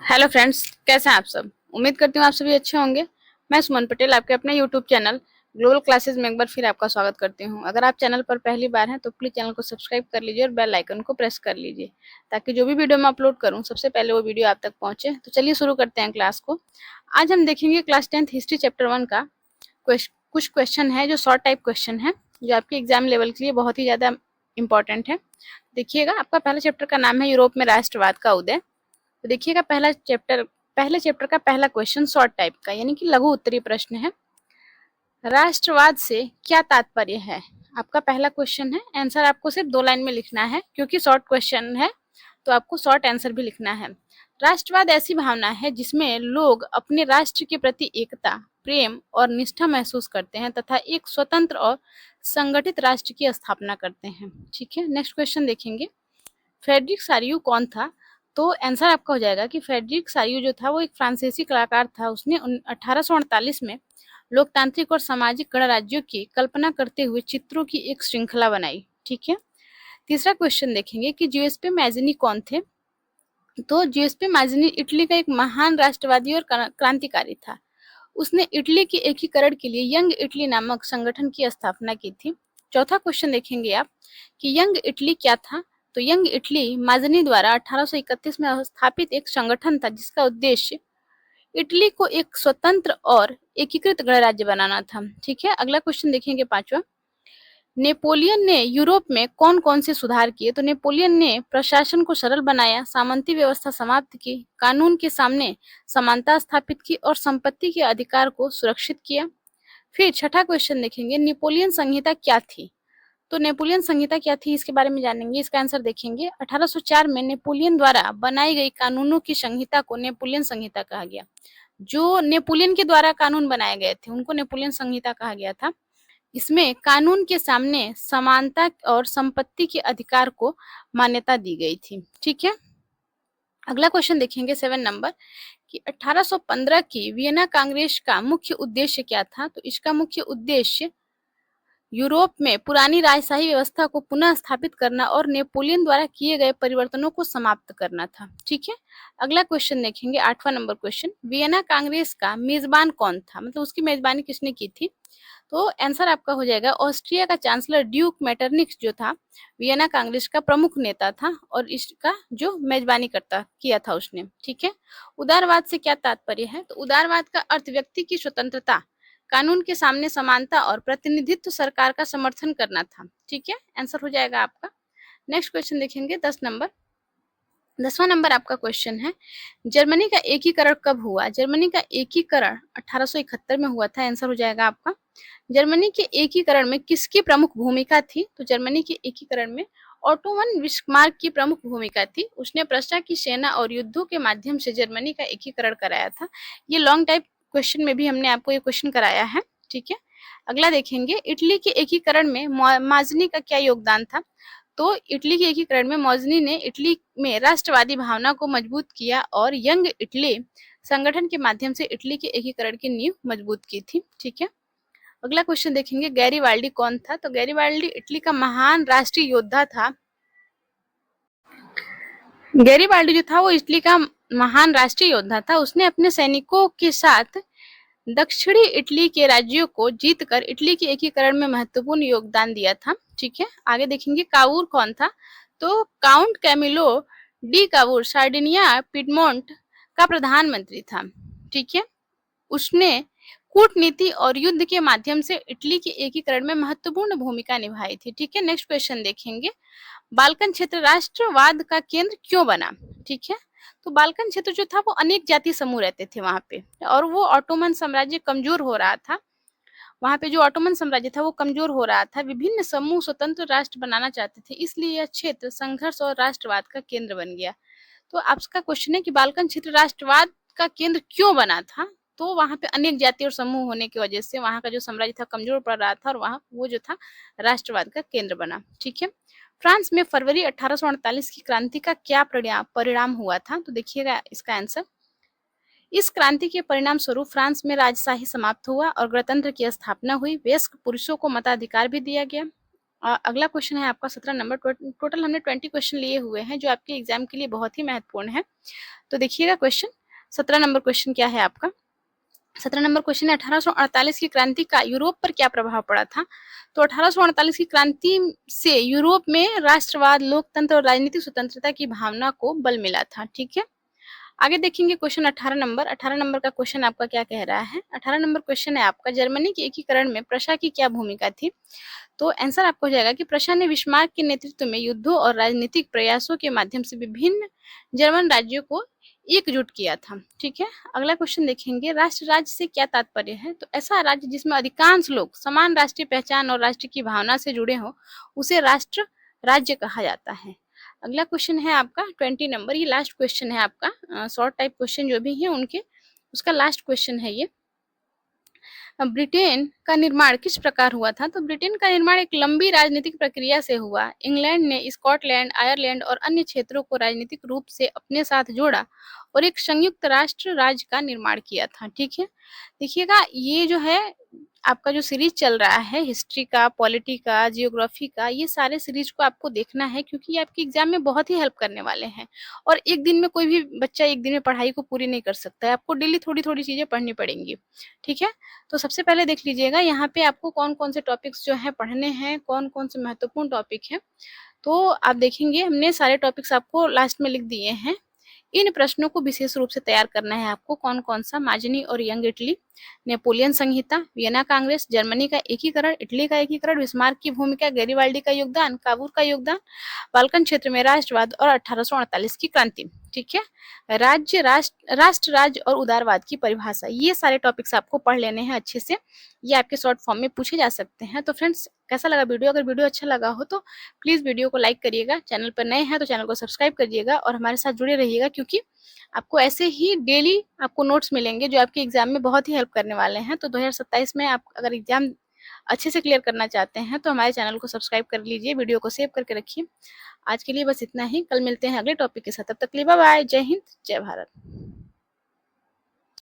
Hello friends, कैसे हैं आप सब। उम्मीद करती हूँ आप सभी अच्छे होंगे। मैं सुमन पटेल आपके अपने यूट्यूब चैनल ग्लोबल क्लासेस में एक बार फिर आपका स्वागत करती हूँ। अगर आप चैनल पर पहली बार हैं तो प्लीज चैनल को सब्सक्राइब कर लीजिए और बेल आइकन को प्रेस कर लीजिए ताकि जो भी वीडियो मैं अपलोड करूँ सबसे पहले वो वीडियो आप तक पहुंचे। तो चलिए शुरू करते हैं क्लास को। आज हम देखेंगे क्लास 10th हिस्ट्री चैप्टर 1 का कुछ क्वेश्चन है जो शॉर्ट टाइप क्वेश्चन है, जो आपके एग्जाम लेवल के लिए बहुत ही ज्यादा इंपॉर्टेंट है। देखिएगा, आपका पहला चैप्टर का नाम है यूरोप में राष्ट्रवाद का उदय। तो देखिएगा, पहले चैप्टर का पहला क्वेश्चन शॉर्ट टाइप का यानी कि लघु उत्तरीय प्रश्न है। राष्ट्रवाद से क्या तात्पर्य है? आपका पहला क्वेश्चन है। आंसर आपको सिर्फ 2 लाइन में लिखना है क्योंकि शॉर्ट क्वेश्चन है तो आपको शॉर्ट आंसर भी लिखना है। राष्ट्रवाद ऐसी भावना है जिसमें लोग अपने राष्ट्र के प्रति एकता, प्रेम और निष्ठा महसूस करते हैं तथा एक स्वतंत्र और संगठित राष्ट्र की स्थापना करते हैं। ठीक है, नेक्स्ट क्वेश्चन देखेंगे। फ्रेडरिक सारियू कौन था? तो आंसर आपका हो जाएगा कि फ्रेडरिक सारियू जो था वो एक फ्रांसीसी कलाकार था। उसने 1848 में लोकतांत्रिक और सामाजिक गणराज्यों की कल्पना करते हुए चित्रों की एक श्रृंखला बनाई। ठीक है, तीसरा क्वेश्चन देखेंगे कि जियुसेप्पे मैज़िनी कौन थे? तो जियुसेप्पे मैज़िनी इटली का एक महान राष्ट्रवादी और क्रांतिकारी था। उसने इटली के एकीकरण के लिए यंग इटली नामक संगठन की स्थापना की थी। चौथा क्वेश्चन देखेंगे आप कि यंग इटली क्या था? तो यंग इटली माज़नी द्वारा 1831 में स्थापित एक संगठन था जिसका उद्देश्य इटली को एक स्वतंत्र और एकीकृत गणराज्य बनाना था। ठीक है, अगला क्वेश्चन देखेंगे पांचवा। नेपोलियन ने यूरोप में कौन कौन से सुधार किए? तो नेपोलियन ने प्रशासन को सरल बनाया, सामंती व्यवस्था समाप्त की, कानून के सामने समानता स्थापित की और संपत्ति के अधिकार को सुरक्षित किया। फिर छठा क्वेश्चन देखेंगे, नेपोलियन संहिता क्या थी? तो नेपोलियन संहिता क्या थी इसके बारे में जानेंगे। इसका आंसर देखेंगे, 1804 में नेपोलियन द्वारा बनाई गई कानूनों की संहिता को नेपोलियन संहिता कहा गया। जो नेपोलियन के द्वारा कानून बनाए गए थे उनको नेपोलियन संहिता कहा गया था। इसमें कानून के सामने समानता और संपत्ति के अधिकार को मान्यता दी गई थी। ठीक है, अगला क्वेश्चन देखेंगे 7 नंबर कि 1815 की वियना कांग्रेस का मुख्य उद्देश्य क्या था? तो इसका मुख्य उद्देश्य यूरोप में पुरानी राजशाही व्यवस्था को पुनः स्थापित करना और नेपोलियन द्वारा किए गए परिवर्तनों को समाप्त करना था। ठीक है, अगला क्वेश्चन देखेंगे 8वां नंबर क्वेश्चन, वियना कांग्रेस का मेजबान कौन था? मतलब उसकी मेजबानी किसने की थी? तो आंसर आपका हो जाएगा ऑस्ट्रिया का चांसलर ड्यूक मेटरनिक्स जो था वियना कांग्रेस का प्रमुख नेता था और इसका जो मेजबानी करता किया था उसने। ठीक है, उदारवाद से क्या तात्पर्य है? तो उदारवाद का अर्थ व्यक्ति की स्वतंत्रता, कानून के सामने समानता और प्रतिनिधित्व सरकार का समर्थन करना था। ठीक है, आंसर हो जाएगा आपका। नेक्स्ट क्वेश्चन देखेंगे 10वां नंबर आपका क्वेश्चन है, जर्मनी का एकीकरण कब हुआ? जर्मनी का एकीकरण 1871 में हुआ था। आंसर हो जाएगा आपका। जर्मनी के एकीकरण में किसकी प्रमुख भूमिका थी? तो जर्मनी के एकीकरण में ऑटोमन बिस्मार्क की प्रमुख भूमिका थी। उसने प्रशा की सेना और युद्धों के माध्यम से जर्मनी का एकीकरण कराया था। ये लॉन्ग टाइप क्वेश्चन में भी हमने आपको ये क्वेश्चन कराया है। ठीक है, अगला देखेंगे, इटली के एकीकरण में माज़नी का क्या योगदान था? तो इटली के एकीकरण में मौज़नी ने इटली में राष्ट्रवादी भावना को मजबूत किया और यंग इटली संगठन के माध्यम से इटली के एकीकरण की नींव मजबूत की थी। ठीक है, अगला क्वेश्चन देखेंगे, गैरीबाल्डी कौन था? तो गैरीबाल्डी इटली का महान राष्ट्रीय योद्धा था। गैरीबाल्डी जो था वो इटली का महान राष्ट्रीय योद्धा था। उसने अपने सैनिकों के साथ दक्षिणी इटली के राज्यों को जीतकर इटली के एकीकरण में महत्वपूर्ण योगदान दिया था। ठीक है, आगे देखेंगे, कावूर कौन था? तो count Camillo di Cavour Sardinia Piedmont का प्रधानमंत्री था। ठीक है, उसने कूटनीति और युद्ध के माध्यम से इटली के एकीकरण में महत्वपूर्ण भूमिका निभाई थी। ठीक है, नेक्स्ट क्वेश्चन देखेंगे, बाल्कन क्षेत्र राष्ट्रवाद का केंद्र क्यों बना? ठीक है, तो बाल्कन क्षेत्र जो था वो अनेक जातीय समूह रहते थे वहां पे और वो ऑटोमन साम्राज्य कमजोर हो रहा था। वहां पे जो ऑटोमन साम्राज्य था वो कमजोर हो रहा था। विभिन्न समूह स्वतंत्र राष्ट्र बनाना चाहते थे, इसलिए यह क्षेत्र संघर्ष और राष्ट्रवाद का केंद्र बन गया। तो आपका क्वेश्चन है कि बाल्कन क्षेत्र राष्ट्रवाद का केंद्र क्यों बना था? तो वहां पे अनेक जाति और समूह होने की वजह से वहां का जो साम्राज्य था कमजोर पड़ रहा था और वहां वो जो था राष्ट्रवाद का केंद्र बना। ठीक है, फ्रांस में फरवरी 1848 की क्रांति का क्या परिणाम हुआ था? तो देखिएगा इसका आंसर, इस क्रांति के परिणाम स्वरूप फ्रांस में राजशाही समाप्त हुआ और गणतंत्र की स्थापना हुई। वयस्क पुरुषों को मताधिकार भी दिया गया अगला क्वेश्चन है आपका 17 नंबर। टोटल हमने 20 क्वेश्चन लिए हुए हैं जो आपके एग्जाम के लिए बहुत ही महत्वपूर्ण है। तो देखिएगा क्वेश्चन, 17 नंबर क्वेश्चन क्या है आपका। 17 नंबर क्वेश्चन है 1848 की क्रांति का यूरोप पर क्या प्रभाव पड़ा था। तो 1848 की क्रांति से यूरोप में राष्ट्रवाद, लोकतंत्र और राजनीतिक स्वतंत्रता की भावना को बल मिला था। ठीक है, आगे देखेंगे क्वेश्चन 18 नंबर। 18 नंबर का क्वेश्चन आपका क्या कह रहा है। 18 नंबर क्वेश्चन है आपका, जर्मनी के एकीकरण में प्रशा की क्या भूमिका थी। तो आंसर आपको हो जाएगा कि प्रशा ने बिस्मार्क के नेतृत्व में युद्धों और राजनीतिक प्रयासों के माध्यम से विभिन्न जर्मन राज्यों को एकजुट किया था। ठीक है, अगला क्वेश्चन देखेंगे, राष्ट्र राज्य से क्या तात्पर्य है। तो ऐसा राज्य जिसमें अधिकांश लोग समान राष्ट्रीय पहचान और राष्ट्र की भावना से जुड़े हों उसे राष्ट्र राज्य कहा जाता है। अगला क्वेश्चन है आपका 20 नंबर, ये लास्ट क्वेश्चन है आपका। शॉर्ट टाइप क्वेश्चन जो भी है उनके, उसका लास्ट क्वेश्चन है ये। ब्रिटेन का निर्माण किस प्रकार हुआ था। तो ब्रिटेन का निर्माण एक लंबी राजनीतिक प्रक्रिया से हुआ। इंग्लैंड ने स्कॉटलैंड, आयरलैंड और अन्य क्षेत्रों को राजनीतिक रूप से अपने साथ जोड़ा और एक संयुक्त राष्ट्र राज्य का निर्माण किया था। ठीक है, देखिएगा ये जो है आपका जो सीरीज चल रहा है हिस्ट्री का, पॉलिटी का, जियोग्राफी का, ये सारे सीरीज को आपको देखना है क्योंकि ये आपके एग्जाम में बहुत ही हेल्प करने वाले हैं। और एक दिन में कोई भी बच्चा एक दिन में पढ़ाई को पूरी नहीं कर सकता है, आपको डेली थोड़ी थोड़ी चीजें पढ़नी पड़ेंगी। ठीक है, तो सबसे पहले देख लीजिएगा यहाँ पे आपको कौन कौन से टॉपिक्स जो है पढ़ने हैं, कौन कौन से महत्वपूर्ण टॉपिक हैं। तो आप देखेंगे हमने सारे टॉपिक्स आपको लास्ट में लिख दिए हैं। इन प्रश्नों को विशेष रूप से तैयार करना है आपको। कौन कौन सा, माजनी और यंग इटली, नेपोलियन संहिता, वियना कांग्रेस, जर्मनी का एकीकरण, इटली का एकीकरण, बिस्मार्क की भूमिका, गैरीबाल्डी का योगदान, काबूल का योगदान, बाल्कन क्षेत्र में राष्ट्रवाद और 1848 की क्रांति। ठीक है, राज्य, राष्ट्र राज्य और उदारवाद की परिभाषा, ये सारे टॉपिक्स आपको पढ़ लेने हैं अच्छे से। ये आपके शॉर्ट फॉर्म में पूछे जा सकते हैं। तो फ्रेंड्स, कैसा लगा वीडियो। अगर वीडियो अच्छा लगा हो तो प्लीज वीडियो को लाइक करिएगा, चैनल पर नए हैं तो चैनल को सब्सक्राइब करिएगा और हमारे साथ जुड़े रहिएगा क्योंकि आपको ऐसे ही डेली आपको नोट्स मिलेंगे जो आपके एग्जाम में बहुत ही हेल्प करने वाले हैं। तो 2027 में आप अगर एग्जाम अच्छे से क्लियर करना चाहते हैं तो हमारे चैनल को सब्सक्राइब कर लीजिए, वीडियो को सेव करके रखिए। आज के लिए बस इतना ही, कल मिलते हैं अगले टॉपिक के साथ। तब तक के लिए बाय बाय, जय हिंद, जय भारत।